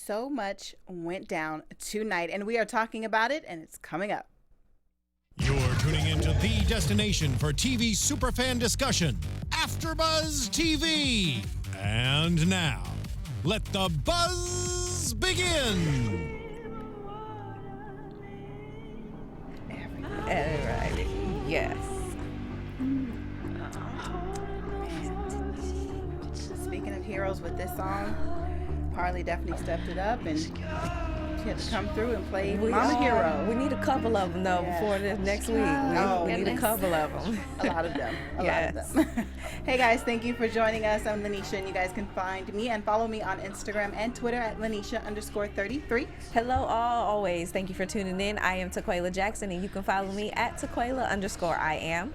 so much went down tonight, and we are talking about it, and it's coming up. You're tuning into the destination for TV superfan discussion, AfterBuzz TV. And now, let the buzz begin. Alright. Yes. Speaking of heroes with this song, Harlee definitely stepped it up, and she had to come through and play Mama Hero. We need a couple of them, though, before this next week. We need a couple of them. A lot of them. A lot of them. Hey, guys, thank you for joining us. I'm Lynneisha, and you guys can find me and follow me on Instagram and Twitter at Lynneisha_33. Hello, all. Always. Thank you for tuning in. I am Taquiala Jackson, and you can follow me at Taquiala_I am.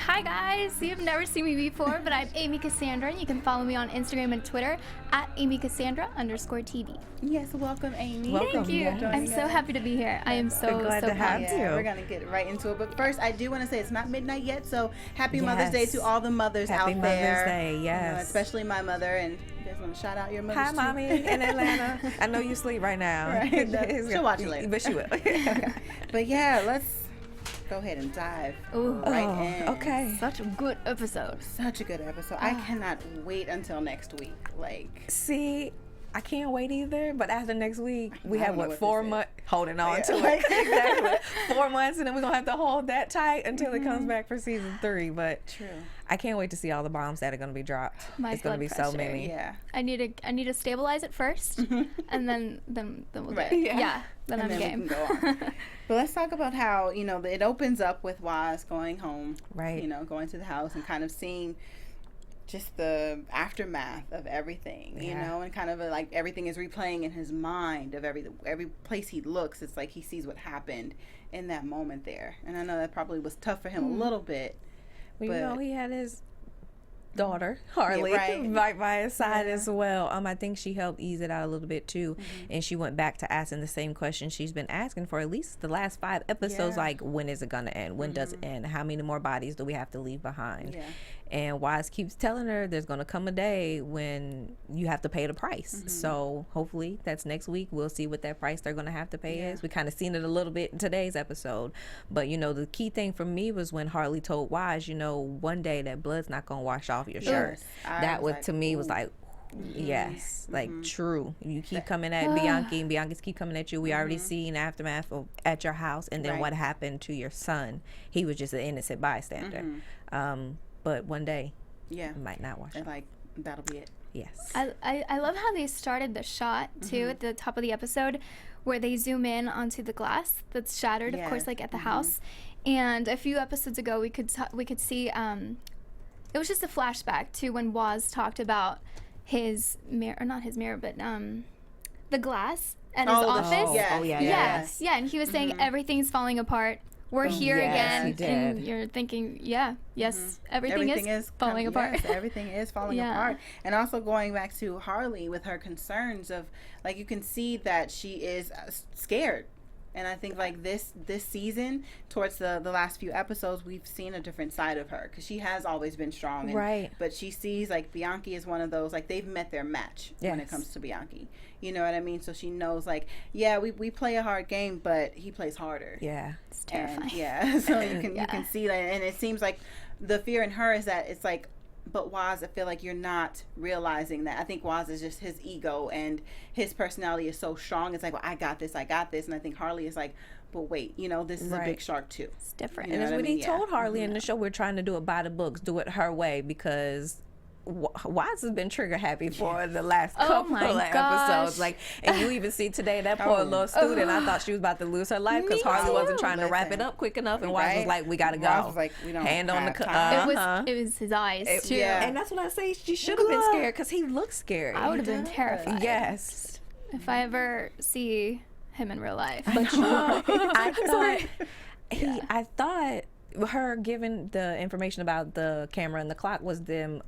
Hi guys, you've never seen me before, but I'm Amy Cassandra, and you can follow me on Instagram and Twitter at Amy Cassandra_TV. Yes, welcome, Amy. Welcome. Thank you. I'm so happy to be here. I am so glad to have pumped. you. We're gonna get right into it, but first, I do want to say it's not midnight yet, so happy Mother's Day to all the mothers Happy out there. Mother's Day, yes. Especially my mother, and you guys want to shout out your mothers Hi, too? Mommy in Atlanta. I know you sleep right now. Right. She'll watch it later. But she will. Okay. But yeah, let's go ahead and dive right in. Okay. Such a good episode. Such a good episode. I cannot wait until next week. Like, See, I can't wait either, but after next week, we I have, don't know what, what 4 this is. months? Holding on Yeah. to it. Exactly. 4 months, and then we're going to have to hold that tight until it comes back for season 3. But true. I can't wait to see all the bombs that are going to be dropped. My It's going to be blood so pressure. many. Yeah. I need to stabilize it first, and then we'll Right. do it. Yeah. Yeah, then And I'm then we game. can go on. But let's talk about how, it opens up with Waz going home. Right. Going to the house and kind of seeing just the aftermath of everything, and kind of like everything is replaying in his mind of every place he looks. It's like he sees what happened in that moment there. And I know that probably was tough for him a little bit. Well, he had his daughter Harlee right by his side as well. I think she helped ease it out a little bit too, and she went back to asking the same question she's been asking for at least the last 5 episodes. Like, when is it gonna end? When does it end? How many more bodies do we have to leave behind? And Wise keeps telling her there's gonna come a day when you have to pay the price. So hopefully that's next week. We'll see what that price they're gonna have to pay is. We kind of seen it a little bit in today's episode, but the key thing for me was when Harlee told Wise, one day that blood's not gonna wash off your shirt. That was, to me, was like, yes, like true. You keep coming at Bianchi, and Bianchi's keep coming at you. We already seen aftermath at your house, and then what happened to your son. He was just an innocent bystander. But one day, it might not wash And off. like, that'll be it. Yes. I love how they started the shot too at the top of the episode, where they zoom in onto the glass that's shattered, of course, like at the house. And a few episodes ago, we could see it was just a flashback to when Waz talked about his mirror, or not his mirror, but the glass at his office. Yes. Yeah, and he was saying everything's falling apart. We're here again, and you're thinking, everything is falling apart. Yes, everything is falling apart. And also going back to Harlee with her concerns of, like, you can see that she is scared. And I think, like, this season, towards the last few episodes, we've seen a different side of her, because she has always been strong. And, but she sees, like, Bianchi is one of those, like, they've met their match when it comes to Bianchi. You know what I mean? So she knows, like, we play a hard game, but he plays harder. It's terrifying. And, so you can see that. And it seems like the fear in her is that it's like, but Waz, I feel like you're not realizing that. I think Waz is just his ego, and his personality is so strong. It's like, well, I got this. And I think Harlee is like, but wait, this is a big shark too. It's different. And it's what he told Harlee in the show. We're trying to do it by the books, do it her way, because Waz has been trigger happy for the last couple of episodes. Like, and you even see today that poor little student. I thought she was about to lose her life because Harlee wasn't trying to wrap it up quick enough, and Waz was like, "We gotta go." Waz was like, "We don't hand on the It was his eyes too. And that's what I say. She should have been scared because he looked scary. I would have been terrified. Yes. If I ever see him in real life. But I thought her giving the information about the camera and the clock was them,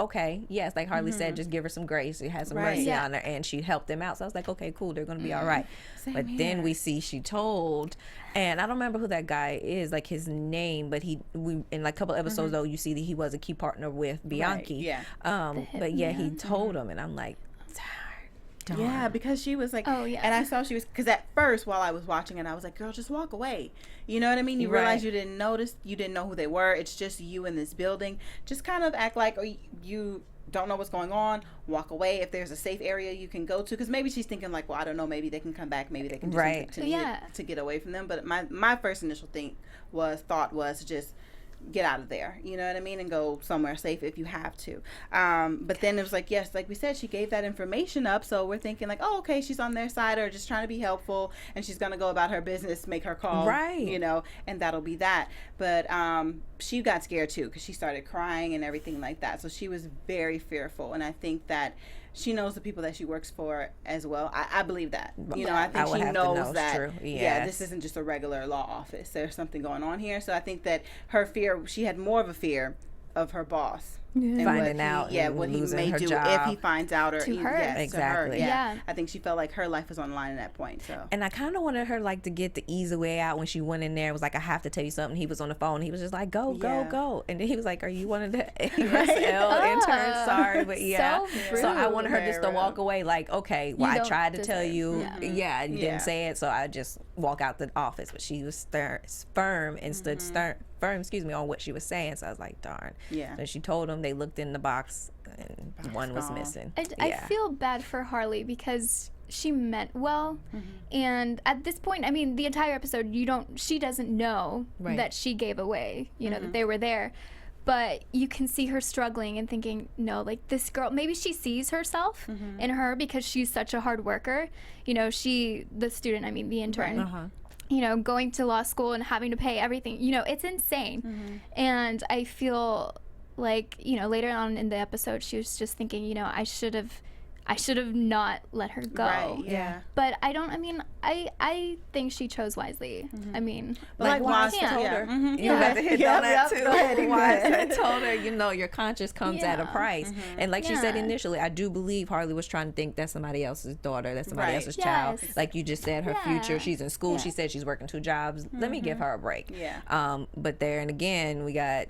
yes, like Harlee said, just give her some grace. She had some mercy on her, and she helped them out. So I was like, okay, cool, they're going to be all right. But then we see she told, and I don't remember who that guy is, like his name, but in like a couple episodes though, you see that he was a key partner with Bianchi. But he told him, and I'm like, Darn. Yeah, because she was like, oh yeah, and I saw she was, because at first while I was watching it, I was like, girl, just walk away. You know what I mean? You realize you didn't notice, you didn't know who they were. It's just you in this building. Just kind of act like you don't know what's going on. Walk away. If there's a safe area you can go to, because maybe she's thinking like, well, I don't know, maybe they can come back, maybe they can do something to get away from them. But my first initial thought was just get out of there, you know what I mean, and go somewhere safe if you have to. But then it was like, yes, like we said, she gave that information up, so we're thinking like, oh, okay, she's on their side or just trying to be helpful, and she's gonna go about her business, make her call, you know, and that'll be that. But she got scared too, because she started crying and everything like that, so she was very fearful. And I think that she knows the people that she works for as well. I believe that. You know, I think she knows that, this isn't just a regular law office. There's something going on here. So I think that her fear, she had more of a fear of her boss. And finding out, what he may do job. If he finds out, or to her. Exactly. To her. Yeah. I think she felt like her life was on the line at that point. So, and I kind of wanted her like to get the easy way out when she went in there. It was like, I have to tell you something. He was on the phone. He was just like, go, and then he was like, are you one of the ASL interns? Sorry, but so I wanted her just to walk away. Like, okay, well, I tried to tell you, you didn't say it, so I just walk out the office. But she was firm and stood firm, on what she was saying. So I was like, darn. Yeah. And she told him. They looked in the box and one was missing. I feel bad for Harlee because she meant well, and at this point, I mean, the entire episode, she doesn't know that she gave away, you know, that they were there. But you can see her struggling and thinking, no, like this girl, maybe she sees herself in her because she's such a hard worker. You know, the intern, you know, going to law school and having to pay everything, you know, it's insane. And I feel like, you know, later on in the episode, she was just thinking, you know, I should have not let her go. Right, yeah. But I think she chose wisely. I mean, like Waz told her. You had to hit on that too. Waz told her, you know, your conscience comes at a price. And like she said initially, I do believe Harlee was trying to think that's somebody else's daughter, that's somebody else's child. Like you just said, her future, she's in school. She said she's working 2 jobs. Let me give her a break. But there and again, we got,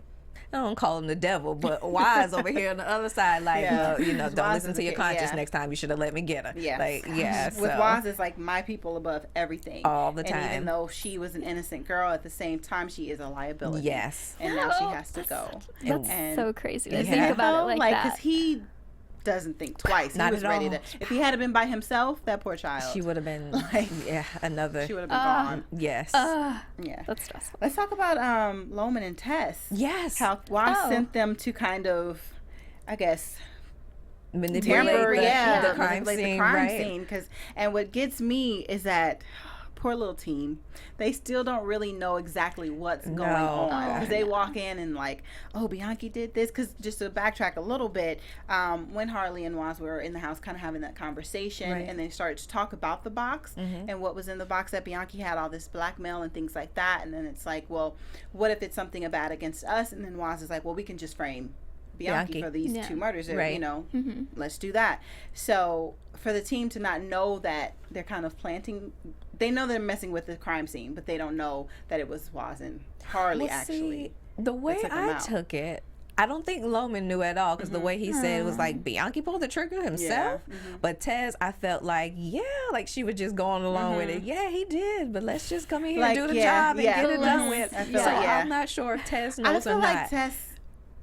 I don't call him the devil, but Waz over here on the other side, like, you know, don't listen to your conscience next time. You should have let me get her. Like, With Waz, it's like my people above everything. All the time. And even though she was an innocent girl, at the same time, she is a liability. Yes. And now she has to go. That's so crazy to think about it like that. Because he doesn't think twice. He was ready to. If he had been by himself, that poor child, she would have been another. She would have been gone. Yes. That's stressful. Let's talk about Loman and Tess. Yes. How Waz sent them to kind of, I guess, manipulate the crime scene. And what gets me is that poor little team, they still don't really know exactly what's going on, because they walk in and like, oh, Bianchi did this. Because just to backtrack a little bit, when Harlee and Waz were in the house kind of having that conversation, and they started to talk about the box and what was in the box, that Bianchi had all this blackmail and things like that. And then it's like, well, what if it's something bad against us? And then Waz is like, well, we can just frame Bianchi for these 2 murders, you know, let's do that. So for the team to not know that they're kind of planting, they know they're messing with the crime scene, but they don't know that it was Waz and Harlee actually. The way I took it, I don't think Loman knew at all, because the way he said it was like Bianchi pulled the trigger himself. But Tess, I felt like, like she was just going along with it. Yeah, he did, but let's just come in here and do the job and get it done with. I'm not sure if Tess knows or not. I feel like Tess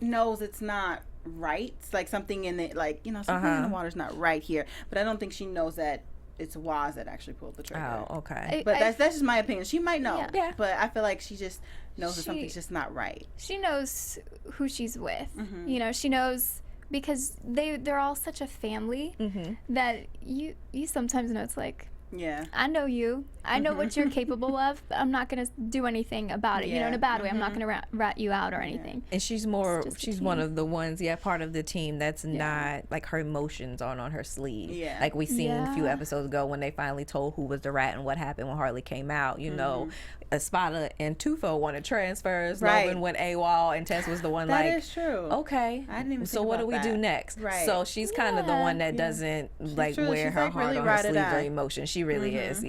knows it's not right. It's like something in it, like, you know, something in the water's not right here. But I don't think she knows that it's Waz that actually pulled the trigger. Oh, okay. But that's just my opinion. She might know. Yeah. But I feel like she just knows that something's just not right. She knows who she's with. You know, she knows, because they're all such a family that you sometimes know, it's like, I know you. I know what you're capable of, but I'm not going to do anything about it. You know, in a bad way. I'm not going to rat you out or anything. And she's one of the ones, part of the team that's not, like, her emotions aren't on her sleeve. Like we seen a few episodes ago when they finally told who was the rat and what happened when Harlee came out. You know, Espada and Tufo wanted transfers. Loman went AWOL, and Tess was the one that is true. Okay. I didn't even so what do we do next? So she's kind of the one that doesn't, like, wear her heart on her sleeve or emotions. She really is.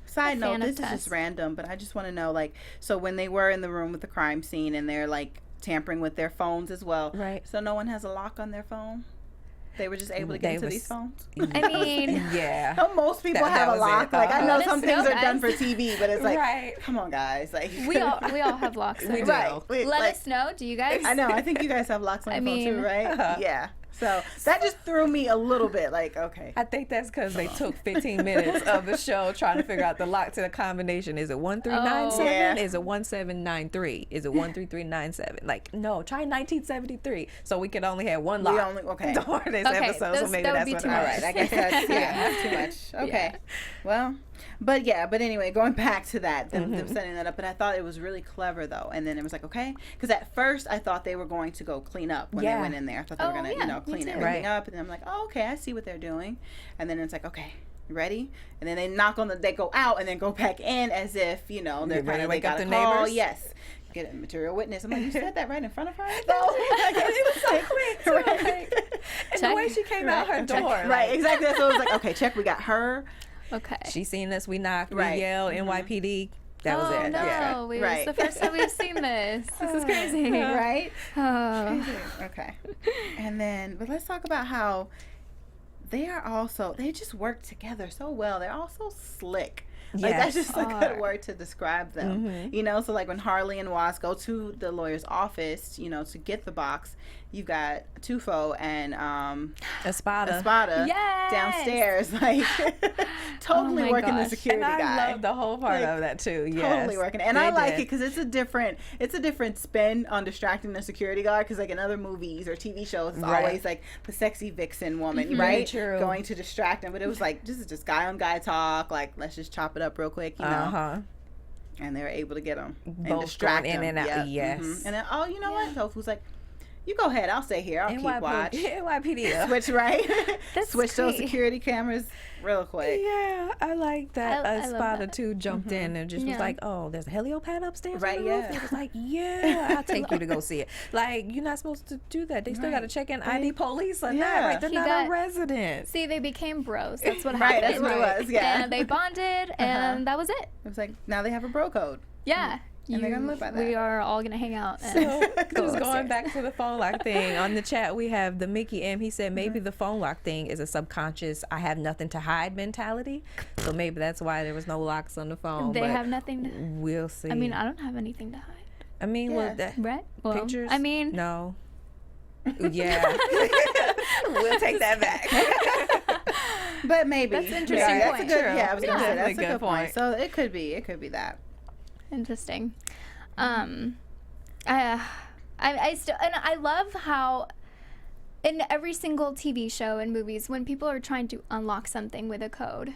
Side note, this is just random, but I just want to know, like, so when they were in the room with the crime scene and they're like tampering with their phones as well, so no one has a lock on their phone? They were just able to get into these phones. I mean, yeah. Most people have a lock. Like I know some things are done for TV, but it's like, right. Come on, guys. Like we all have locks. We do. Right. Let us know. Do you guys? I know. I think you guys have locks on your phone too, right? Yeah. So that just threw me a little bit. Like, okay. I think that's because they took 15 minutes of the show trying to figure out the lock to the combination. Is it 1397? Yeah. Is it 1793? Is it 13397? Like, no, try 1973. So we could only have one lock. During this episode. So maybe that's what. All right. I guess that's too much. Okay. Yeah. Well. But anyway, going back to that, them setting that up. But I thought it was really clever, though. And then it was like, okay. Because at first, I thought they were going to go clean up when they went in there. I thought they were going to, clean everything up. And then I'm like, oh, okay, I see what they're doing. And then it's like, okay, ready? And then they go out and then go back in as if, they're kind of, wake up the call. neighbors? Yes. Get a material witness. I'm like, you said that right in front of her? No. It was so quick. Right. And the way she came out her door. Right, exactly. So it was like, okay, check, we got her. Okay. She seen us. We knocked. We yelled. NYPD. That was it. No, yeah. It's the first time we've seen this. This is crazy. Right? Oh. Okay. And then, but let's talk about how they just work together so well. They're all so slick. Like, that's just a good word to describe them. So like when Harlee and Was go to the lawyer's office, to get the box, you've got Tufo and Espada downstairs, like totally working the security guy. I love the whole part of that too. Yes, totally working, and I like it because it's a different spin on distracting the security guard. Because like in other movies or TV shows, it's always like the sexy vixen woman, right? True. Going to distract him, but it was like this is just guy on guy talk. Like let's just chop it up real quick, And they were able to get him and distract him. In and out. Yes. And then what? Tofu's like, you go ahead. I'll stay here. I'll keep watch. NYPD. Switch right. Switch great. Those security cameras real quick. Yeah, I like that. I Spotter too jumped in and just was like, "Oh, there's a helipad upstairs." Right. On the roof. It was like, "Yeah, I'll take you to go see it." Like, you're not supposed to do that. They still got to check in ID police or not. Right? They're not a resident. See, they became bros. That's what happened. Right. That's what it was. Yeah. And they bonded, and that was it. It was like now they have a bro code. Yeah. And they're gonna live by that. We are all gonna hang out. And just going back to the phone lock thing on the chat, we have the Mickey M. He said maybe the phone lock thing is a subconscious "I have nothing to hide" mentality. So maybe that's why there was no locks on the phone. They have nothing. We'll see. I mean, I don't have anything to hide. I mean, well, right? Well, pictures. I mean, no. Yeah, we'll take that back. But maybe that's an interesting point. That's a good. Yeah, I was gonna say that's a good point. So it could be that. Interesting. I still, and I love how in every single TV show and movies, when people are trying to unlock something with a code,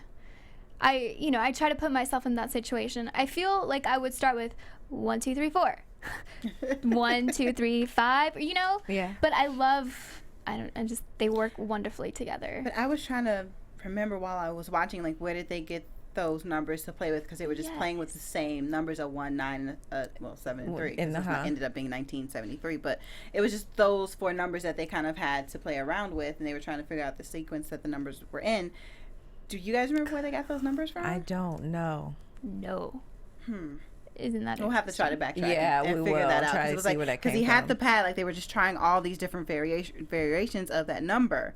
I try to put myself in that situation. I feel like I would start with 1, 2, 3, 4, 1, 2, 3, 5. Yeah. But I love. They work wonderfully together. But I was trying to remember while I was watching, like, where did they get those numbers to play with? Because they were just playing with the same numbers of 1, 9, 7, and 3. Ended up being 1973, but it was just those 4 numbers that they kind of had to play around with, and they were trying to figure out the sequence that the numbers were in. Do you guys remember where they got those numbers from? I don't know. No. Isn't that? We'll have to try to backtrack. Yeah, and we figure will that out. try to see where that came from. Because he had the pad, like they were just trying all these different variations of that number,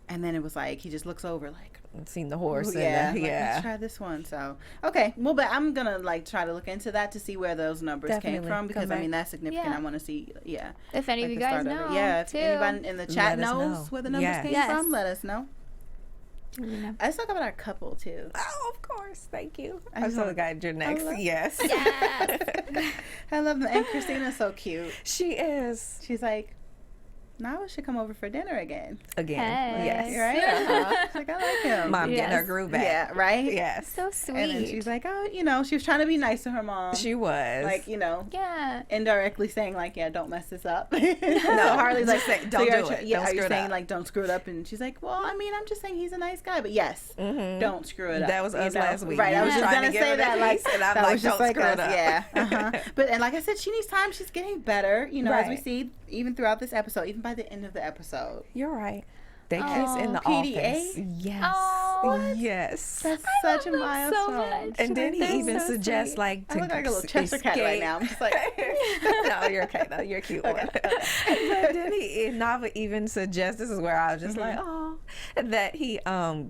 and then it was like he just looks over like. Seen the horse. Let's try this one. So okay, well, but I'm gonna try to look into that to see where those numbers came from, because I mean that's significant. I want to see. If any of you guys know, if anyone in the chat knows where the numbers came from, let us know. Let's talk about our couple too. Oh, of course. Thank you. I'm so glad you're next. Yes. I love them. And Christina's so cute. She is. She's like, now we should come over for dinner again. Hey. Yes. Right? She's like, I like him. Mom getting her groove back. Yeah, right? Yes. So sweet. And then she's like, oh, she was trying to be nice to her mom. She was. Like, indirectly saying, like, don't mess this up. No, Harlee's like, don't do it. Yeah, are you saying, like, don't screw it up? And she's like, well, I mean, I'm just saying he's a nice guy. But yes, don't screw it up. That was us last week. Right, I was just going to say that. Like, and I'm like, don't screw it up. Yeah. But, and like I said, she needs time. She's getting better, as we see, even throughout this episode, even by the end of the episode. You're right. They kiss in the PDA? office. Yes. Oh, yes. That's such a so milestone. much. And then he They're even so suggests sweet. like I to look like a little Chester cat right now. I'm just like, no, you're okay. No, you're a cute one. But then Nava even suggests, this is where I was just like, oh, that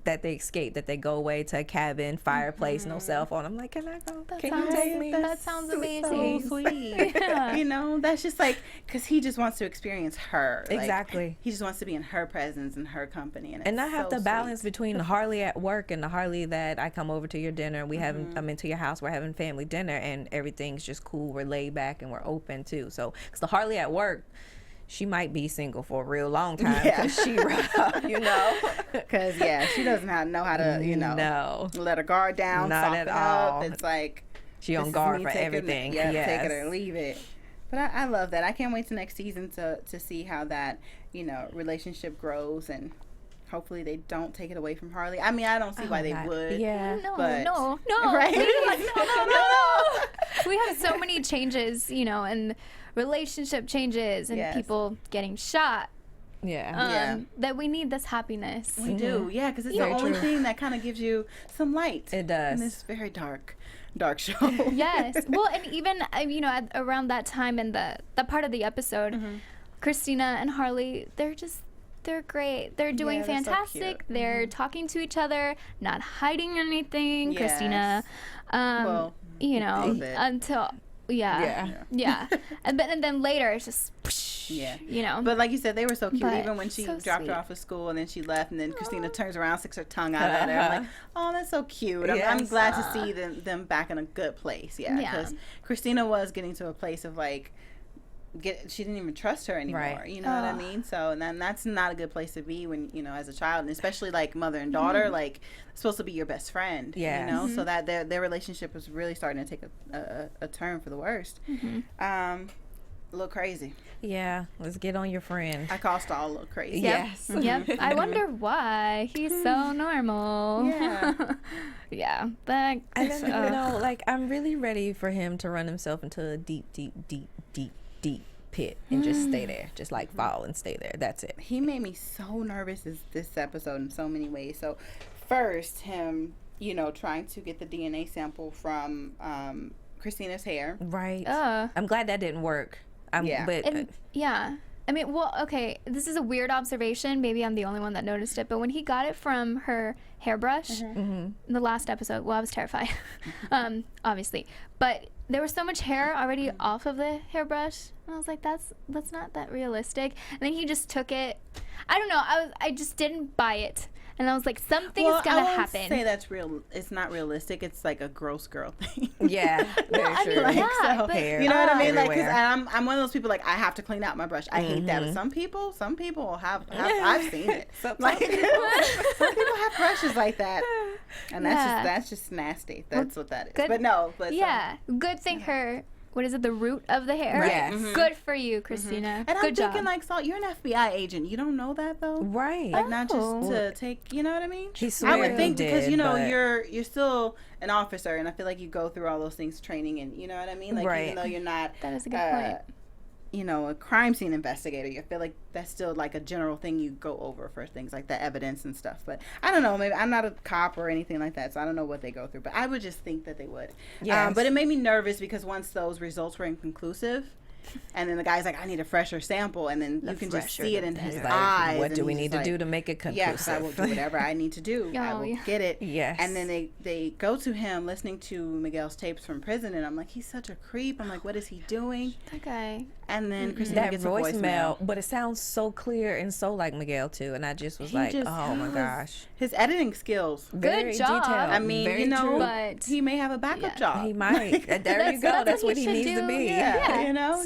that they escape, that they go away to a cabin, fireplace, no cell phone. I'm like, can I go? Can you take me? That sounds so amazing. sweet. You know, that's just like, because he just wants to experience her. Like, Exactly. he just wants to be in her presence and her company. And I have so to balance sweet. between the Harlee at work and the Harlee that I come over to your dinner. We I'm into your house. We're having family dinner, and everything's just cool. We're laid back and we're open too. So, because the Harlee at work, she might be single for a real long time because she rough, you know. Because she doesn't know how to, you know, let her guard down, Not soften at all. up. It's like She on guard for everything. Take Yes. it or leave it. But I love that. I can't wait to next season to see how that, you know, relationship grows, and hopefully they don't take it away from Harlee. I mean, I don't see why they would. Yeah. No, But- no, Right? please, no. We have so many changes, you know, and relationship changes and people getting shot. Yeah. That we need this happiness. We do, yeah, because it's Very the only true. thing that kind of gives you some light. It does. In this very dark show. Yes. Well, and even you know, around that time in the part of the episode, Christina and Harlee, they're great. They're doing Yeah, they're so fantastic. cute. They're talking to each other, not hiding anything. Yes. Christina, Well, you know, little bit. until yeah. and then later it's just you know. But like you said, they were so cute. But Even when she so dropped sweet. her off at school and then she left, and then Christina turns around, sticks her tongue out at her. I'm like, oh, that's so cute. I'm Yes. glad to see them back in a good place. Yeah, Yeah. because Christina was getting to a place of like, she didn't even trust her anymore. Right. You know what I mean? So and then that's not a good place to be when, you know, as a child, and especially like mother and daughter, like supposed to be your best friend. Yeah. You know, so that their relationship was really starting to take a turn for the worst. A little crazy. Yeah. Let's get on your friend. I call Stahl a little crazy. Yes. Yep. I wonder why he's so normal. Yeah. Yeah. But I don't even know. Like, I'm really ready for him to run himself into a deep pit and just stay there. Just like fall and stay there. That's it. He made me so nervous this episode in so many ways. So first, him, you know, trying to get the DNA sample from Christina's hair. Right. I'm glad that didn't work. But And, yeah. I mean, well, okay, this is a weird observation. Maybe I'm the only one that noticed it. But when he got it from her hairbrush in the last episode, well, I was terrified, obviously. But there was so much hair already off of the hairbrush. And I was like, that's not that realistic. And then he just took it. I don't know. I just didn't buy it. And I was like, something's gonna happen. I won't say that's real. It's not realistic. It's like a gross girl thing. yeah, very true. Like, Yeah, so, but- you know what I mean? Like, because everywhere. I'm one of those people. Like, I have to clean out my brush. I hate that. But some people have. I've seen it. Some people have brushes like that, and that's just nasty. That's what that is. good- But Yeah. Good thing what is it, the root of the hair? Yes. Good for you, Christina. And Good I'm job. thinking, like, Salt, you're an FBI agent. You don't know that, though? Right. Like, not just to take, you know what I mean? He I swear would he think because, did, you know, but- you're still an officer, and I feel like you go through all those things, training, and you know what I mean? Like, Right. even though you're not, That is a good point. you know, a crime scene investigator, I feel like that's still, like, a general thing you go over for things like the evidence and stuff. But I don't know. Maybe I'm not a cop or anything like that, so I don't know what they go through. But I would just think that they would. Yes. But it made me nervous because once those results were inconclusive, and then the guy's like, I need a fresher sample, and then you can just see it in his He's like, eyes. what and do we he's need like, to do to make it conclusive? yeah, because I will do whatever I need to do. I Oh, will yeah. get it. Yes. And then they go to him listening to Miguel's tapes from prison, and I'm like, he's such a creep. I'm like, what is he doing? That guy. And then Christina That gets a voicemail, but it sounds so clear and so like Miguel too, and I just was like, just oh my does. gosh, His editing skills. very job. detailed. I mean, very you know, true. But he may have a backup job. He might. There you go. That's what he should needs to do. be. Yeah. You know,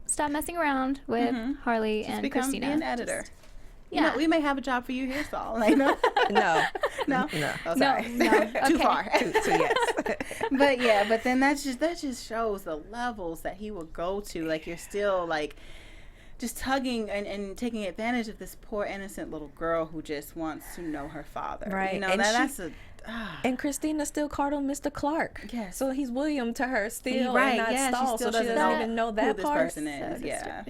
Stop messing around with Harlee Just and become Christina. be an editor. Just- You know, yeah. we may have a job for you here, Saul. Like, no, No, no, no. Oh, sorry. No, Too okay. far. Too yes. But yeah, but then that just shows the levels that he will go to. Like, you're still like, just tugging and taking advantage of this poor innocent little girl who just wants to know her father. Right. You know, And that's and Christina still called him Mr. Clark. Yes. So he's William to her still, right. and not Yeah, Stoll. she still So she doesn't doesn't know even know who that this part. person is. Yeah.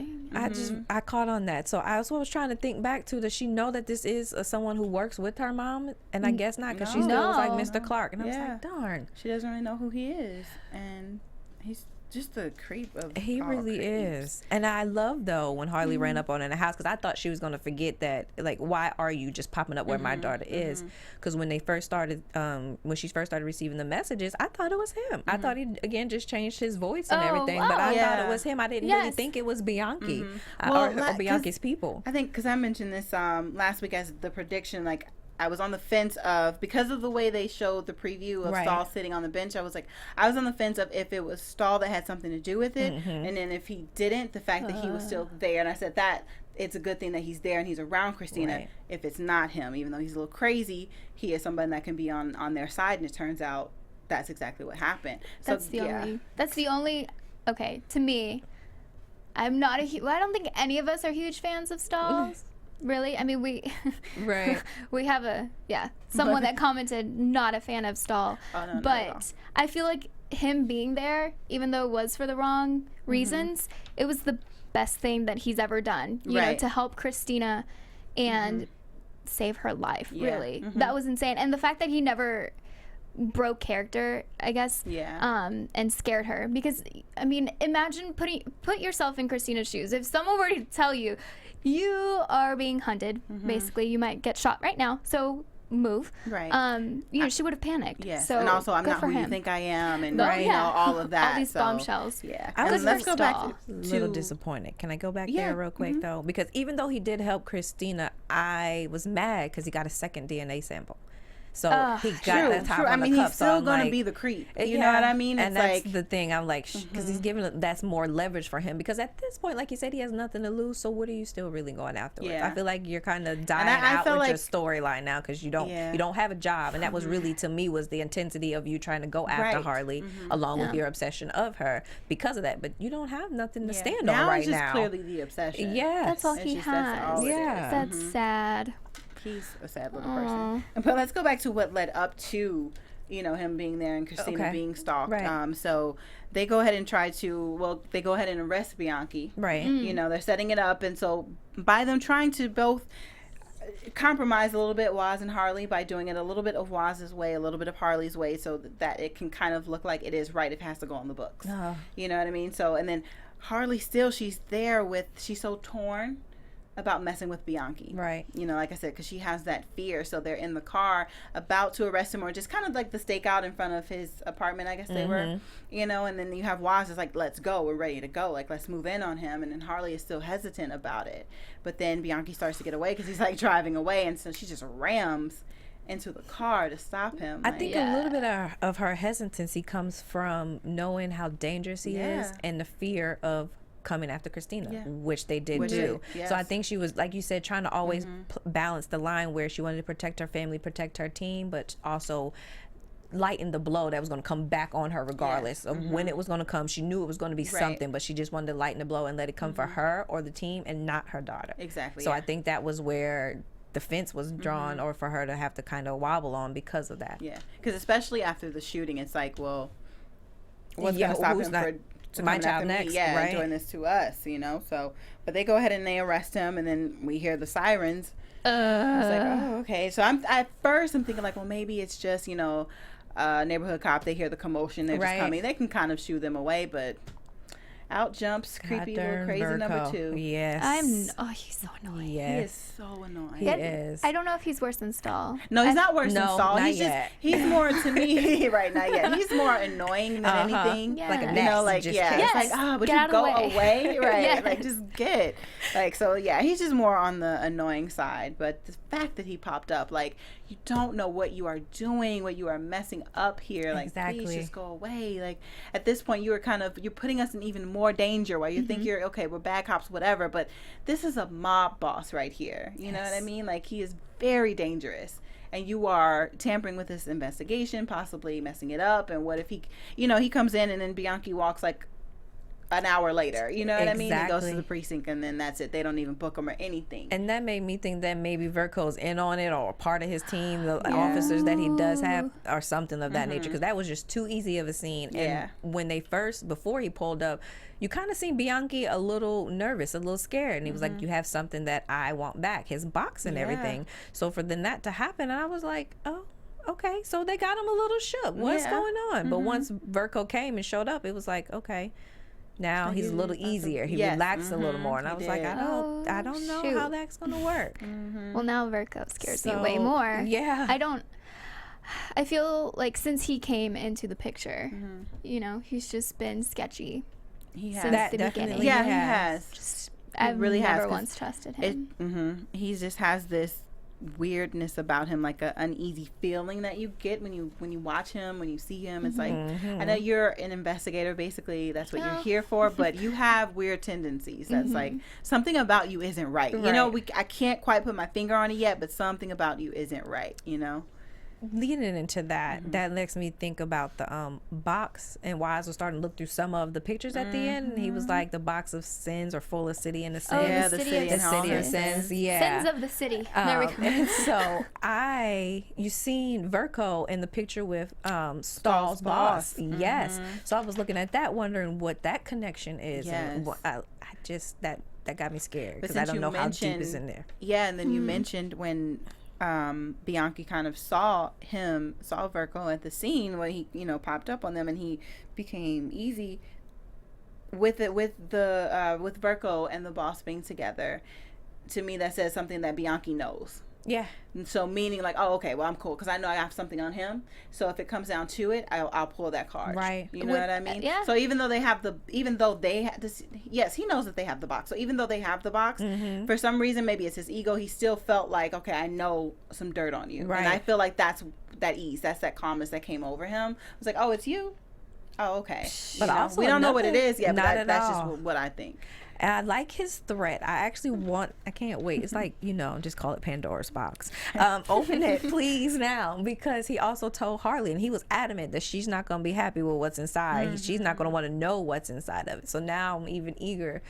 I caught on that. So I also was trying to think back to, does she know that this is someone who works with her mom? And I guess not, because she still was like Mr. Clark. And I was like, darn. She doesn't really know who he is. And he's just a creep of He really is. And I love, though, when Harlee ran up on her in the house, because I thought she was going to forget that, like, why are you just popping up where my daughter is? Because when they first started, when she first started receiving the messages, I thought it was him. I thought he, again, just changed his voice and everything. But I thought it was him. I didn't really think it was Bianchi or Bianchi's people. I think, because I mentioned this last week as the prediction, like, I was on the fence of, because of the way they showed the preview of Stahl sitting on the bench, I was on the fence of if it was Stahl that had something to do with it, and then if he didn't, the fact that he was still there, and I said that it's a good thing that he's there and he's around Christina. If it's not him, even though he's a little crazy, he is somebody that can be on their side, and it turns out that's exactly what happened. That's the only, okay, to me, I'm not I don't think any of us are huge fans of Stahl's. Really? I mean, we we have someone that commented not a fan of Stahl. But I feel like him being there, even though it was for the wrong reasons, it was the best thing that he's ever done, you know, to help Christina and save her life, really. That was insane. And the fact that he never broke character, I guess, and scared her, because I mean, imagine put yourself in Christina's shoes. If someone were to tell you you are being hunted, basically you might get shot right now, so move, you know, she would have panicked. So, and also, I'm not who you think I am, and you know, all of that, all these bombshells. Let's go back to a little disappointed. Can I go back there real quick though? Because even though he did help Christina, I was mad because he got a second DNA sample. So he got that top on the cup. He's still going to like, be the creep. You know what I mean? And that's the thing. I'm like, because he's giving, that's more leverage for him. Because at this point, like you said, he has nothing to lose. So what are you still really going afterwards? I feel like you're kind of dying out with your storyline now, because you don't have a job. And that was really, to me, was the intensity of you trying to go after Harlee, along with your obsession of her because of that. But you don't have nothing to stand on right now. Now it's just clearly the obsession. That's all he has. That's sad. He's a sad little person. But let's go back to what led up to, you know, him being there and Christina being stalked. So they go ahead and they go ahead and arrest Bianchi. You know, they're setting it up. And so by them trying to both compromise a little bit, Waz and Harlee, by doing it a little bit of Waz's way, a little bit of Harlee's way, so that it can kind of look like it is right if it has to go on the books. You know what I mean? So, and then Harlee still, she's so torn about messing with Bianchi. You know, like I said, because she has that fear. So they're in the car about to arrest him, or just kind of like the stakeout in front of his apartment, I guess they were, you know, and then you have Waz is like, let's go, we're ready to go, like, let's move in on him. And then Harlee is still hesitant about it. But then Bianchi starts to get away because he's like driving away, and so she just rams into the car to stop him. I think a little bit of her hesitancy comes from knowing how dangerous he is, and the fear of coming after Christina, which they did do. So I think she was, like you said, trying to always balance the line where she wanted to protect her family, protect her team, but also lighten the blow that was going to come back on her regardless of when it was going to come. She knew it was going to be something, but she just wanted to lighten the blow and let it come for her or the team and not her daughter. So I think that was where the fence was drawn, or for her to have to kind of wobble on because of that. Because especially after the shooting, it's like, well, what's going to stop him to my child next, doing this to us, you know? So, but they go ahead and they arrest him, and then we hear the sirens. I was like, oh, okay. So at first I'm thinking like, well, maybe it's just, you know, neighborhood cop. They hear the commotion, they're just coming. They can kind of shoo them away, but out jumps creepy little crazy number 2. He's so annoying. He is so annoying. He is. I don't know if he's worse than Stahl. No, he's not worse than Stahl. Not yet. He's more, to me, not yet. He's more annoying than anything. Like a you know, like, it's like, would you go away? Like, just get. Like, so, he's just more on the annoying side. But the fact that he popped up, like, you don't know what you are doing, what you are messing up here. Like, please just go away. Like, at this point, you're putting us in even more danger while you think we're bad cops, whatever. But this is a mob boss right here. You know what I mean? Like, he is very dangerous. And you are tampering with this investigation, possibly messing it up. And what if he comes in and then Bianchi walks like an hour later. You know what I mean? He goes to the precinct and then that's it. They don't even book him or anything. And that made me think that maybe Verko's in on it or part of his team, the officers that he does have, or something of that nature. Because that was just too easy of a scene. And when before he pulled up, you kind of seen Bianchi a little nervous, a little scared. And he was like, you have something that I want back, his box and everything. So for that to happen, I was like, oh, okay. So they got him a little shook. What's going on? But once Verko came and showed up, it was like, okay. Now he's a little easier. He relaxed a little more, and I was like, I don't know how that's gonna work. Well, now Verko scares me way more. Yeah, I feel like since he came into the picture, you know, he's just been sketchy. He has since the beginning. Yeah, he has. I've really never once trusted him. He just has this weirdness about him, like an uneasy feeling that you get when you watch him, when you see him. It's like, I know you're an investigator, basically that's what you're here for, but you have weird tendencies. That's like something about you isn't right. You know, I can't quite put my finger on it yet, but something about you isn't right, you know. Leading into that, that makes me think about the box, and Wise was starting to look through some of the pictures at the end, and he was like, the box of sins, or full of city and the sins. Oh, yeah, the city of sins. Yeah, sins of the city. There we go. And so you seen Verko in the picture with Stahl's boss. Yes. So I was looking at that, wondering what that connection is. And I just that got me scared because I don't know how deep is in there. Yeah, and then you mentioned when Bianchi kind of saw Verko at the scene when he, you know, popped up on them, and he became easy with Verko and the boss being together. To me, that says something that Bianchi knows. Yeah. And so meaning like, oh, okay, well, I'm cool because I know I have something on him. So if it comes down to it, I'll pull that card. Right. You know what I mean? Yeah. So even though they had this, yes, he knows that they have the box. So even though they have the box, for some reason, maybe it's his ego, he still felt like, okay, I know some dirt on you. Right. And I feel like that's that ease, that's that calmness that came over him. I was like, oh, it's you? Oh, okay. But also we don't know what it is yet, but that's all. just what I think. And I like his threat. I can't wait. It's like, you know, just call it Pandora's Box. Open it, please, now. Because he also told Harlee, and he was adamant that she's not going to be happy with what's inside. She's not going to want to know what's inside of it. So now I'm even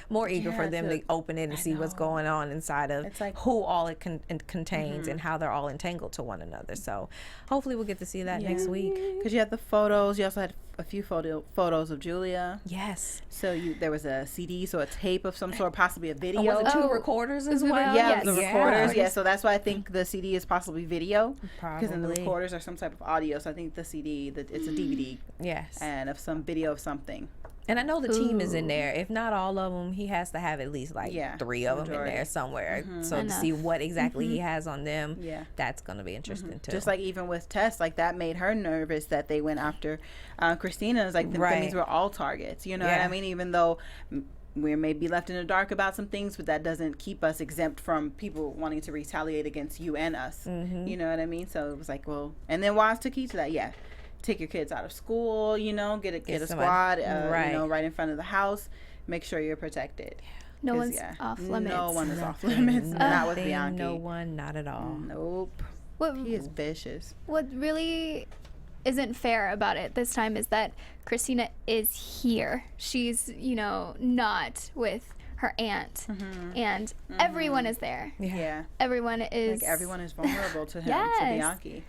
more eager for them to open it and see what's going on inside of who all it contains and how they're all entangled to one another. So hopefully we'll get to see that next week. Because you had the photos. You also had a few photos of Julia. Yes. So there was a CD, so a tape of some sort, possibly a video. Was it two recorders as well? Yeah, the recorders. Yeah, so that's why I think the CD is possibly video. Probably. Because then the recorders are some type of audio. So I think the CD, it's a DVD. Yes. And of some video of something. And I know the team is in there. If not all of them, he has to have at least like 3 of them in there somewhere. So to see what exactly he has on them, that's going to be interesting too. Just like even with Tess, like that made her nervous that they went after Christina. It's like these were all targets. You know what I mean? Even though we may be left in the dark about some things, but that doesn't keep us exempt from people wanting to retaliate against you and us. You know what I mean? So it was like, well, and then Waz took heed to that. Yeah. Take your kids out of school, you know, get a squad, you know, right in front of the house. Make sure you're protected. No one's off limits. No one is off limits. Not with Bianchi. No one, not at all. Nope. He is vicious. What really isn't fair about it this time is that Christina is here. She's, you know, not with her aunt, and everyone is there. Yeah. Everyone is. Like everyone is vulnerable to him, to Bianchi.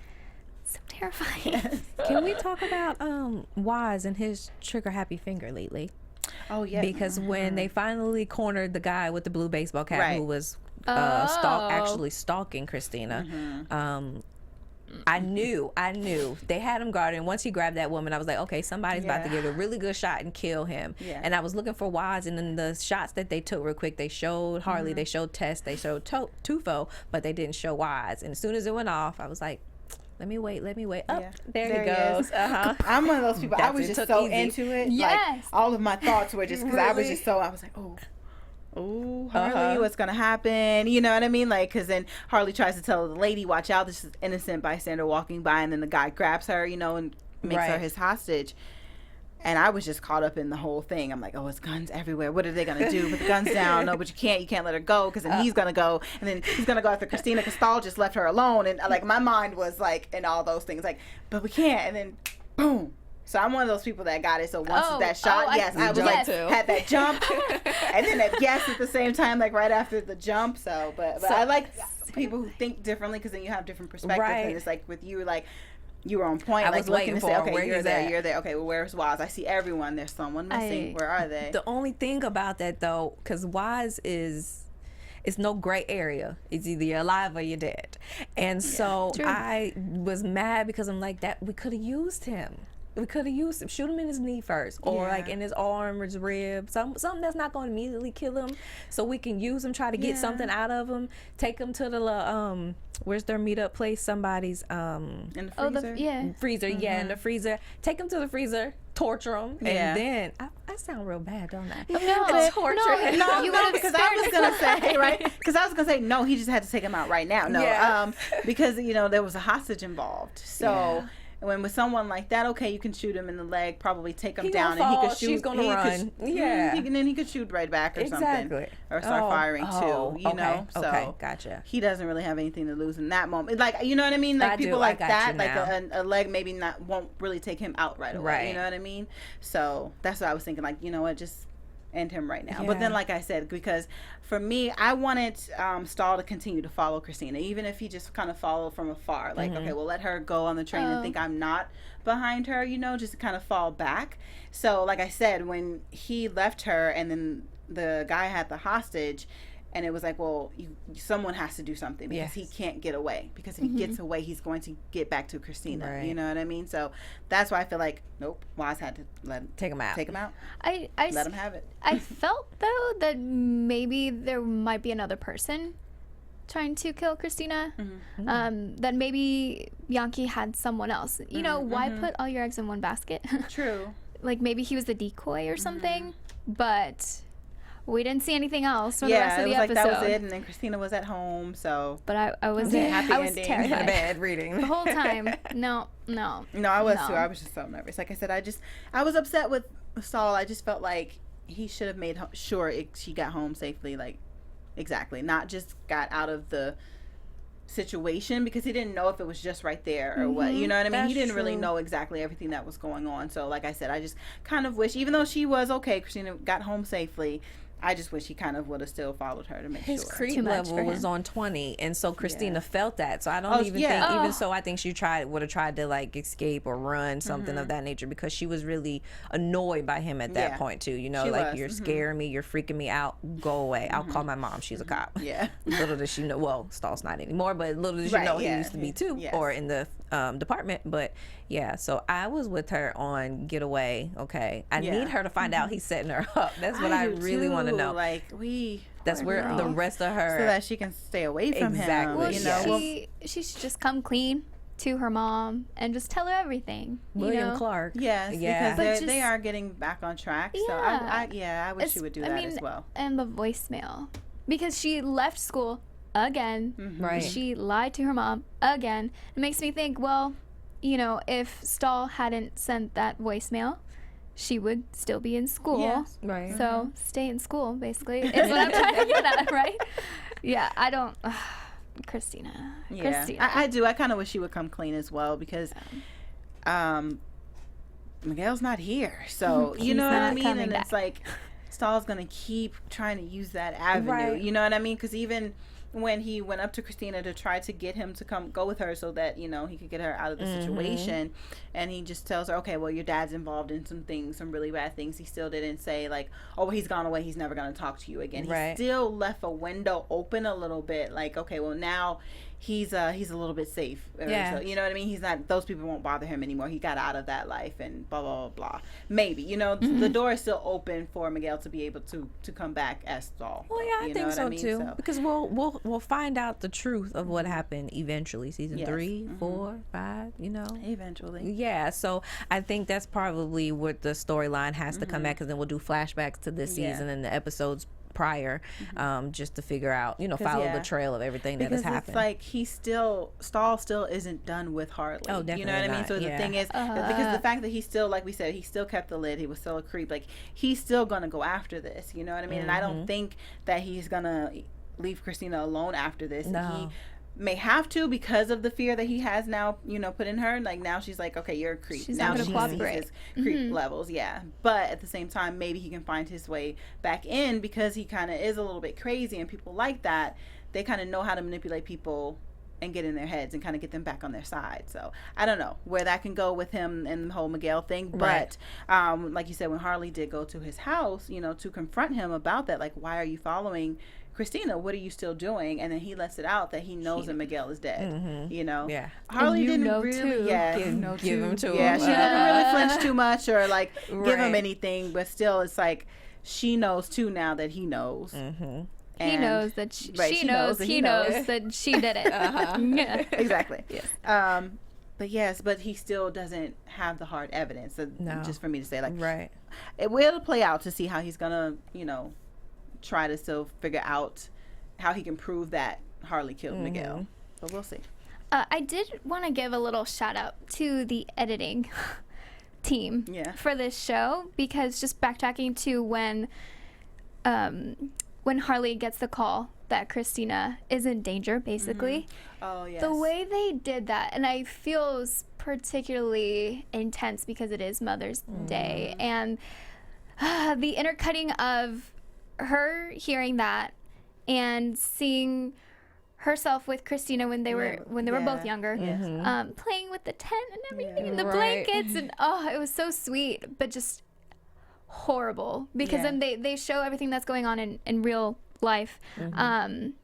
So terrifying. Can we talk about Wise and his trigger happy finger lately? Oh yeah. Because when they finally cornered the guy with the blue baseball cap who was actually stalking Christina, I knew they had him guarded. And once he grabbed that woman, I was like, okay, somebody's about to give it a really good shot and kill him. And I was looking for Wise, and then the shots that they took real quick, they showed Harlee, they showed Tess, they showed Tufo, but they didn't show Wise. And as soon as it went off, I was like, let me wait. Oh, there he goes. I'm one of those people. I was just so into it. Yes. Like, all of my thoughts were just because I was just so, I was like, oh, Harlee, what's going to happen? You know what I mean? Like, because then Harlee tries to tell the lady, watch out, this is innocent bystander walking by, and then the guy grabs her, you know, and makes her his hostage. And I was just caught up in the whole thing. I'm like, oh, it's guns everywhere. What are they going to do? Put the guns down. No, but you can't let her go, because then he's going to go. And then he's going to go after Christina, because Stoll just left her alone. And like my mind was like in all those things. Like, but we can't. And then boom. So I'm one of those people that got it. So once that shot, yes, I was like, had that jump, and then that yes at the same time, like right after the jump. So, but I like people who think differently, because then you have different perspectives. And it's like with you, like you were on point. I was looking to say, okay, you're there. Okay, well, where's Waz? I see everyone. There's someone missing. Where are they? The only thing about that though, because Waz it's no gray area. It's either you're alive or you're dead. And so I was mad because I'm like, that we could have used him. We could have used him. Shoot him in his knee first, or like in his arm or his rib. Something that's not going to immediately kill him, so we can use him. Try to get something out of him. Take him to the where's their meetup place? Somebody's in the freezer. Freezer. Yeah, in the freezer. Take him to the freezer. Torture him, and then I sound real bad, don't I? No, torture him. No, because I was gonna say because I was gonna say no. He just had to take him out right now. No, because there was a hostage involved. So. Yeah. When with someone like that, okay, you can shoot him in the leg, probably take him down, and he could shoot. She's gonna run. And then he could shoot right back or something, or start firing too. You know, so okay, gotcha. He doesn't really have anything to lose in that moment. Like, you know what I mean? Like people like that, like a leg maybe won't really take him out right away. Right. You know what I mean? So that's what I was thinking. Like, you know what, just end him right now. But then, like I said, because for me, I wanted Stahl to continue to follow Christina, even if he just kind of followed from afar. Like, okay, well, let her go on the train and think I'm not behind her, just to kind of fall back. So, like I said, when he left her and then the guy had the hostage, and it was like, well, someone has to do something, because he can't get away. Because if he gets away, he's going to get back to Christina. Right. You know what I mean? So that's why I feel like, nope, Waz had to take him out. I let him have it. I felt, though, that maybe there might be another person trying to kill Christina. That maybe Bianchi had someone else. You know, why put all your eggs in one basket? True. Like, maybe he was the decoy or something. But we didn't see anything else for the rest of the episode. That was it, and then Christina was at home, so. But I was terrified. In bed reading. The whole time. No, I was too. I was just so nervous. Like I said, I was upset with Stoll. I just felt like he should have made sure she got home safely, like, exactly. Not just got out of the situation, because he didn't know if it was just right there or what, you know what I mean? He didn't really know exactly everything that was going on. So like I said, I just kind of wish, even though she was okay, Christina got home safely, I just wish he kind of would have still followed her to make his sure. His creep level was on 20, and so Christina felt that. So I don't even think, even so, I think she would have tried to like escape or run, something of that nature, because she was really annoyed by him at that point too. You know, she like, you're scaring me, you're freaking me out. Go away. I'll call my mom. She's a cop. Yeah. Little does she know. Well, Stahl's not anymore, but little does she know he used to be too, or in the department. But yeah, so I was with her on Get Away. Okay, I need her to find out he's setting her up. That's what I really want to know. Like that's where the rest of her, so that she can stay away from him. Well, she should just come clean to her mom and just tell her everything. William Clark. Yes, because they are getting back on track. So I wish she would do that as well. And the voicemail, because she left school again. Right. She lied to her mom again. It makes me think, well, if Stahl hadn't sent that voicemail, she would still be in school. Yes. Right. So stay in school, basically, is what I'm trying to get at, right? Yeah, I don't. Christina. Yeah, Christina. I do. I kind of wish she would come clean as well, because Miguel's not here. So, you know what I mean? And it's like, Stahl's going to keep trying to use that avenue. Right. You know what I mean? Because even when he went up to Christina to try to get him to come go with her so that, he could get her out of the situation, and he just tells her, okay, well, your dad's involved in some things, some really bad things. He still didn't say, like, oh, well, he's gone away, he's never going to talk to you again. He still left a window open a little bit, like, okay, well, now he's a little bit safe. So, you know what I mean? He's not, those people won't bother him anymore. He got out of that life and blah, blah, blah, blah. Maybe, the door is still open for Miguel to be able to come back as Stahl. Well, yeah, I think so too. So, because we'll find out the truth of what happened eventually. Season 3, 4, 5, Eventually. Yeah, so I think that's probably what the storyline has to come back, because then we'll do flashbacks to this season and the episodes prior, just to figure out, follow the trail of everything that has happened. It's like Stahl still isn't done with Harlee. Oh, definitely. You know what I mean? So the thing is, because the fact that he still, like we said, he still kept the lid, he was still a creep, like, he's still gonna go after this, you know what I mean? And I don't think that he's gonna leave Christina alone after this. No. may have to because of the fear that he has now, put in her. Like, now she's like, okay, you're a creep. She's now not gonna she sees cooperate. his creep levels, yeah. But at the same time, maybe he can find his way back in because he kind of is a little bit crazy, and people like that, they kind of know how to manipulate people and get in their heads and kind of get them back on their side. So I don't know where that can go with him and the whole Miguel thing. But like you said, when Harlee did go to his house, to confront him about that, like, why are you following Christina? What are you still doing? And then he lets it out that he knows that Miguel is dead. Yeah. Harlee didn't know really too. Give him to him. Yeah, she didn't really flinch too much or like give him anything, but still it's like she knows too now that he knows. He knows that she knows he knows that she did it. Yeah. Exactly. Yes. But he still doesn't have the hard evidence. So just for me to say, like, it will play out to see how he's gonna, try to still figure out how he can prove that Harlee killed Miguel. But we'll see. I did want to give a little shout out to the editing team for this show, because just backtracking to when Harlee gets the call that Christina is in danger, basically. Oh, yes. The way they did that, and I feel it was particularly intense because it is Mother's Day, and the intercutting of her hearing that and seeing herself with Christina when they were both younger, playing with the tent and everything and the blankets, and it was so sweet, but just horrible because then they show everything that's going on in real life, and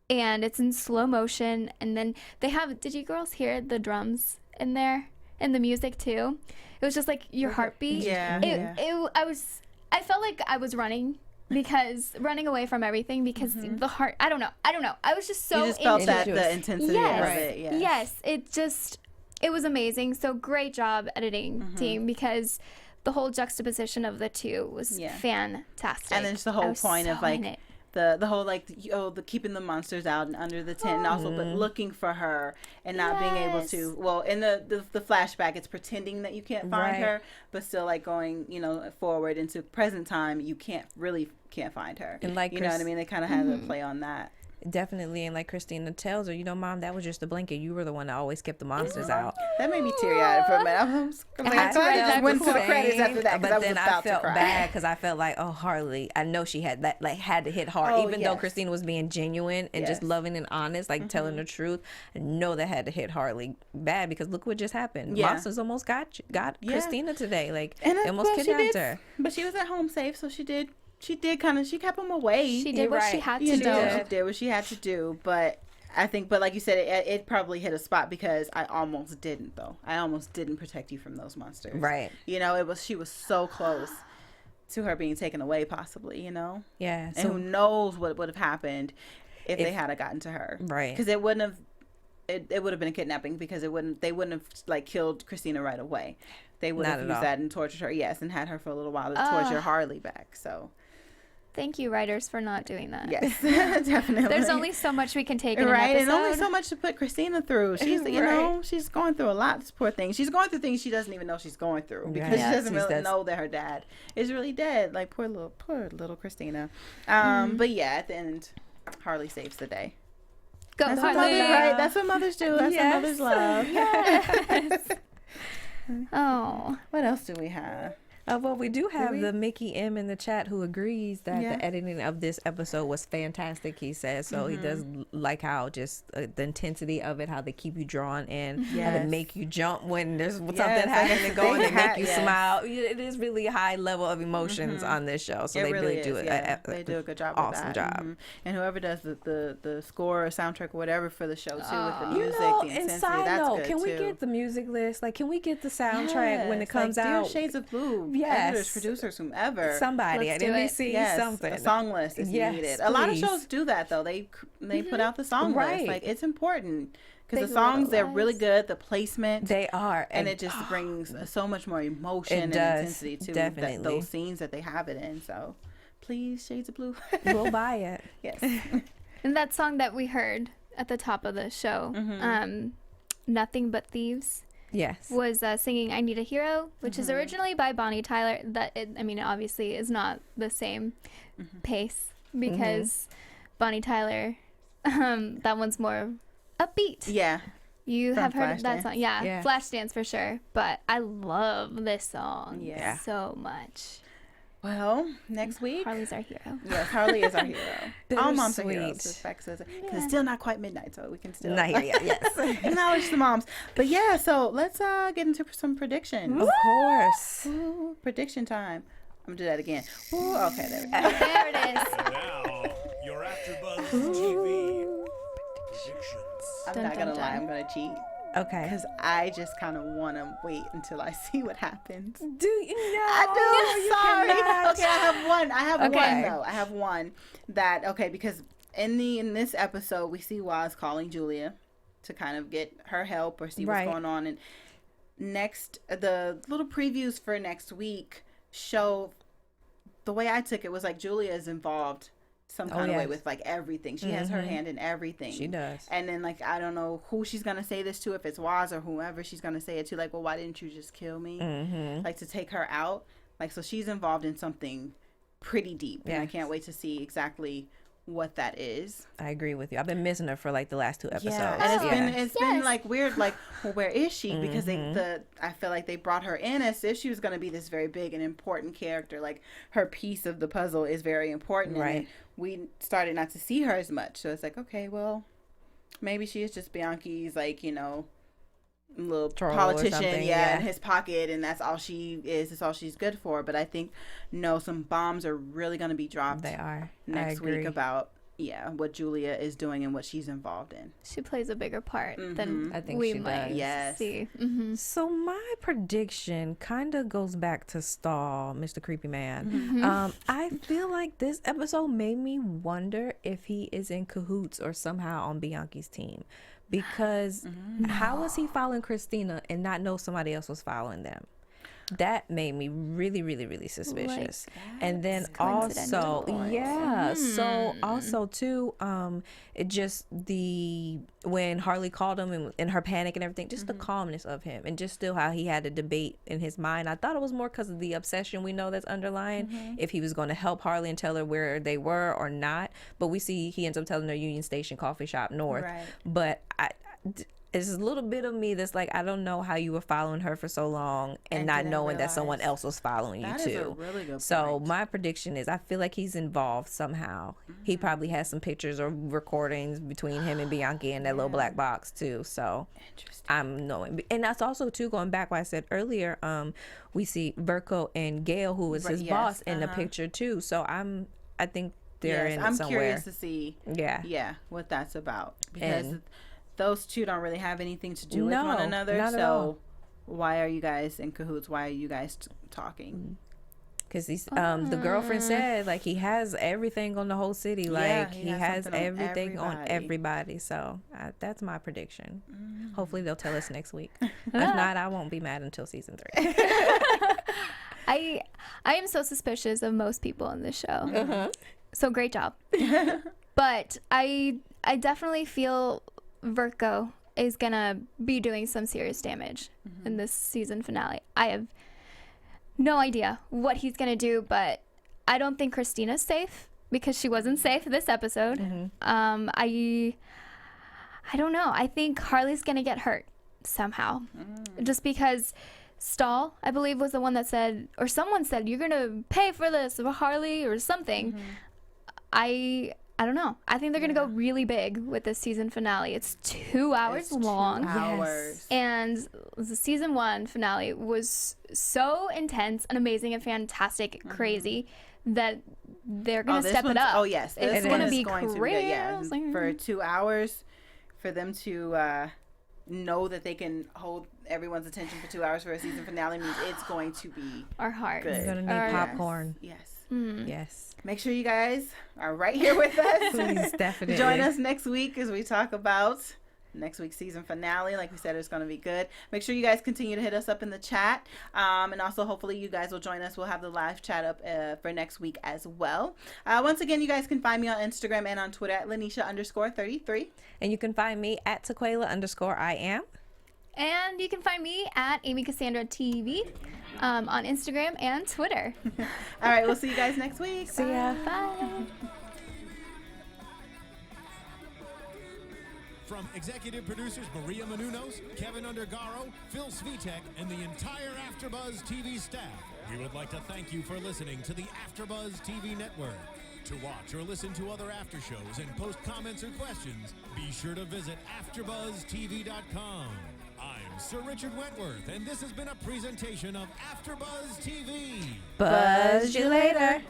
it's in slow motion, and then they have, did you girls hear the drums in there and the music too? It was just like your heartbeat. I felt like I was running away from everything because the heart, I don't know, I was just so you just felt that the intensity of it. Yes, it was amazing. So great job editing team, because the whole juxtaposition of the two was fantastic. And then just the whole point of like the whole like the keeping the monsters out and under the tent, and also but looking for her and not being able to. Well, in the flashback, it's pretending that you can't find her, but still like going forward into present time, you can't find her. And like, you know what I mean? They kind of have a play on that. Definitely, and like Christina tells her, Mom, that was just a blanket. You were the one that always kept the monsters out. That made me teary-eyed for a minute. I just went to the credits after that, but then I felt bad because I felt like, Harlee, I know she had that, like, had to hit hard, even though Christina was being genuine and just loving and honest, like telling the truth. I know that had to hit Harlee bad, because look what just happened. Monsters almost got Christina today, like, almost kidnapped her. But she was at home safe, so she did. She kept them away. She did what she had to do. She did what she had to do. But I think, like you said, it probably hit a spot because I almost didn't, though. I almost didn't protect you from those monsters. Right. She was so close to her being taken away, possibly, Yeah. And who knows what would have happened if they had gotten to her. Right. Because it wouldn't have. It would have been a kidnapping, because they wouldn't have like killed Christina right away. They would have used that and tortured her, and had her for a little while to torture Harlee back. So. Thank you, writers, for not doing that. Yes, definitely. There's only so much we can take in an episode. and only so much to put Christina through. She's, she's going through a lot. This poor thing. She's going through things she doesn't even know she's going through, because she doesn't really know that her dad is really dead. Like, poor little Christina. But at the end, Harlee saves the day. Go, That's Harlee. Right? That's what mothers do. That's what mothers love. Yes. Oh. What else do we have? Well, we do have the Mickey M in the chat who agrees that the editing of this episode was fantastic, he says. So he does like how just the intensity of it, how they keep you drawn in, how they make you jump when there's something happening going, they make you smile. It is really a high level of emotions on this show. So they really do it. They do a good job. Awesome job. And whoever does the score or soundtrack or whatever for the show too, with the music, the intensity, that's good can we get the music list? Like, can we get the soundtrack when it comes out? Dear Shades of Blue. Yes. Editors, producers, whomever. Somebody Let's at do NBC, something. A song list is needed. A lot of shows do that, though. They put out the song list. Like, it's important. Because the songs, they're really good. The placement. They are. And it just brings so much more emotion and intensity to those scenes that they have it in. So, please, Shades of Blue. We'll buy it. Yes. And that song that we heard at the top of the show, Nothing But Thieves. Yes. Was singing I Need a Hero, which is originally by Bonnie Tyler. Obviously is not the same pace, because Bonnie Tyler, that one's more upbeat. Yeah. You From have heard that Flashdance. song. Yeah, Flashdance for sure. But I love this song so much. Well, next week. Harlee's our hero. Yes, Harlee is our hero. All moms are Bittersweet. heroes. Because it's still not quite midnight, so we can still Not here yet, yes. acknowledge the moms. But yeah, so let's get into some predictions. Of course. Ooh, prediction time. I'm gonna do that again. Ooh, okay, there we go. There it is. Now, your AfterBuzz TV predictions. I'm not gonna lie, I'm gonna cheat. Okay. Because I just kind of want to wait until I see what happens. Do you know? I do. You Sorry. cannot. Okay, I have one. Okay. Though. I have one that because in this episode we see Waz calling Julia to kind of get her help or see what's going on. And next, the little previews for next week show, the way I took it was like Julia is involved some kind of way with like everything. She has her hand in everything. She does. And then like I don't know who she's gonna say this to, if it's Waz or whoever she's gonna say it to, like, well, why didn't you just kill me? Like, to take her out. Like, so she's involved in something pretty deep. And I can't wait to see exactly what that is. I agree with you. I've been missing her for like the last 2 episodes. And it's been like weird, like, well, where is she? Because I feel like they brought her in as if she was going to be this very big and important character. Like, her piece of the puzzle is very important. Right. And we started not to see her as much. So it's like, okay, well, maybe she is just Bianchi's, like, you know, little Troll politician, in his pocket, and that's all she is. It's all she's good for. But I think some bombs are really going to be dropped. They are next week about what Julia is doing and what she's involved in. She plays a bigger part than I think we she might does. see. So my prediction kind of goes back to Stahl, Mr. Creepy Man. I feel like this episode made me wonder if he is in cahoots or somehow on Bianchi's team. Because how was he following Christina and not know somebody else was following them? That made me really, really, really suspicious. And then also, so also too, it just when Harlee called him and in her panic and everything, just the calmness of him, and just still how he had a debate in his mind. I thought it was more because of the obsession we know that's underlying, if he was going to help Harlee and tell her where they were or not. But we see he ends up telling her Union Station Coffee Shop North. Right. But it's a little bit of me that's like, I don't know how you were following her for so long and not knowing that someone else was following you too. That is a really good point. So my prediction is I feel like he's involved somehow. He probably has some pictures or recordings between him and Bianchi in that little black box too. So I'm knowing. And that's also too, going back what I said earlier, we see Verko and Gail, who was his boss, in the picture too. So I think they're in I'm somewhere. Curious to see what that's about, because those two don't really have anything to do with one another. So why are you guys in cahoots? Why are you guys talking? Because he's the girlfriend said like he has everything on the whole city. Like he has everything on everybody. So that's my prediction. Hopefully they'll tell us next week. If not, I won't be mad until season 3. I am so suspicious of most people in this show. So great job. But I definitely feel Verko is gonna be doing some serious damage in this season finale. I have no idea what he's gonna do, but I don't think Christina's safe because she wasn't safe this episode. I don't know. I think Harlee's gonna get hurt somehow, just because Stahl, I believe, was the one that said, or someone said, you're gonna pay for this, Harlee, or something. I don't know. I think they're going to go really big with this season finale. It's 2 hours long. 2 hours. And the season 1 finale was so intense and amazing and fantastic, crazy, that they're going to step it up. Oh, yes. It's going to be crazy. For 2 hours, for them to know that they can hold everyone's attention for 2 hours for a season finale means it's going to be our hearts. Good. We're going to need popcorn. Yes. Yes. Make sure you guys are right here with us. Please, definitely. Join us next week as we talk about next week's season finale. Like we said, it's going to be good. Make sure you guys continue to hit us up in the chat. And also, hopefully, you guys will join us. We'll have the live chat up for next week as well. Once again, you guys can find me on Instagram and on Twitter at Lynneisha_33. And you can find me at Taquiala_I am. And you can find me at Amy Cassandra TV on Instagram and Twitter. All right, we'll see you guys next week. See ya. Bye. From executive producers Maria Menounos, Kevin Undergaro, Phil Svitek, and the entire AfterBuzz TV staff, we would like to thank you for listening to the AfterBuzz TV network. To watch or listen to other after shows and post comments or questions, be sure to visit AfterBuzzTV.com. I'm Sir Richard Wentworth, and this has been a presentation of AfterBuzz TV. Buzz you later.